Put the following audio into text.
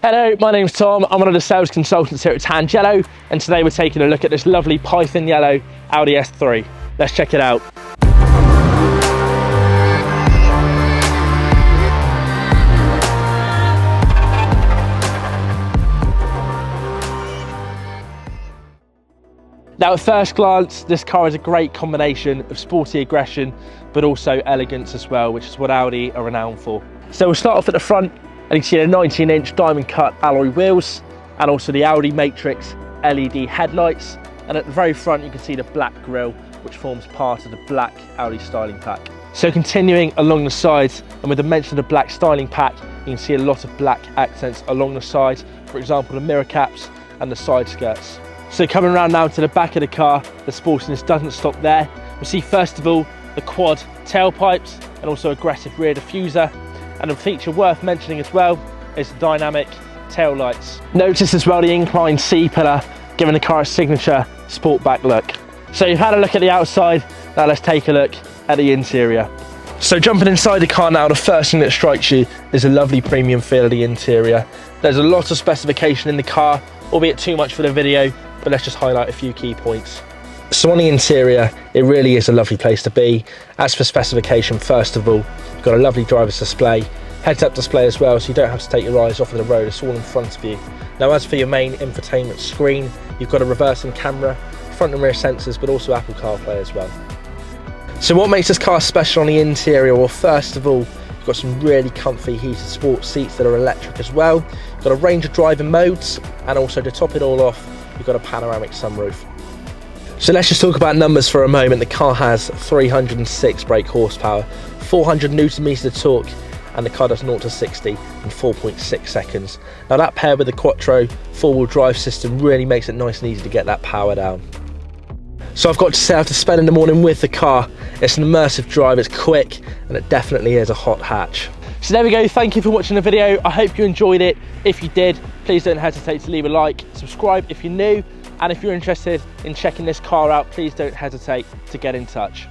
Hello, my name's Tom. I'm one of the sales consultants here at Tangelo, and today we're taking a look at this lovely Python yellow Audi S3. Let's check it out. Now at first glance, this car is a great combination of sporty aggression, but also elegance as well, which is what Audi are renowned for. So we'll start off at the front, and you can see the 19-inch diamond cut alloy wheels, and also the Audi Matrix LED headlights. And at the very front, you can see the black grille, which forms part of the black Audi styling pack. So continuing along the sides, and with the mention of the black styling pack, you can see a lot of black accents along the sides, for example, the mirror caps and the side skirts. So coming around now to the back of the car, the sportiness doesn't stop there. We see first of all the quad tailpipes and also aggressive rear diffuser. And a feature worth mentioning as well is the dynamic tail lights. Notice as well the inclined C-pillar, giving the car a signature sportback look. So you've had a look at the outside, now let's take a look at the interior. So jumping inside the car now, the first thing that strikes you is a lovely premium feel of the interior. There's a lot of specification in the car, albeit too much for the video, but let's just highlight a few key points. So on the interior, it really is a lovely place to be. As for specification, first of all, you've got a lovely driver's display, heads-up display as well, so you don't have to take your eyes off of the road, it's all in front of you. Now as for your main infotainment screen, you've got a reversing camera, front and rear sensors, but also Apple CarPlay as well. So what makes this car special on the interior? Well, first of all, you've got some really comfy heated sports seats that are electric as well. You've got a range of driving modes, and also to top it all off, you've got a panoramic sunroof. So let's just talk about numbers for a moment. The car has 306 brake horsepower, 400 newton meters of torque, and the car does 0 to 60 in 4.6 seconds. Now that paired with the Quattro four-wheel drive system really makes it nice and easy to get that power down. So I've got to say, after spending the morning with the car, it's an immersive drive, it's quick, and it definitely is a hot hatch. So there we go, thank you for watching the video. I hope you enjoyed it. If you did, please don't hesitate to leave a like, subscribe if you're new, and if you're interested in checking this car out, please don't hesitate to get in touch.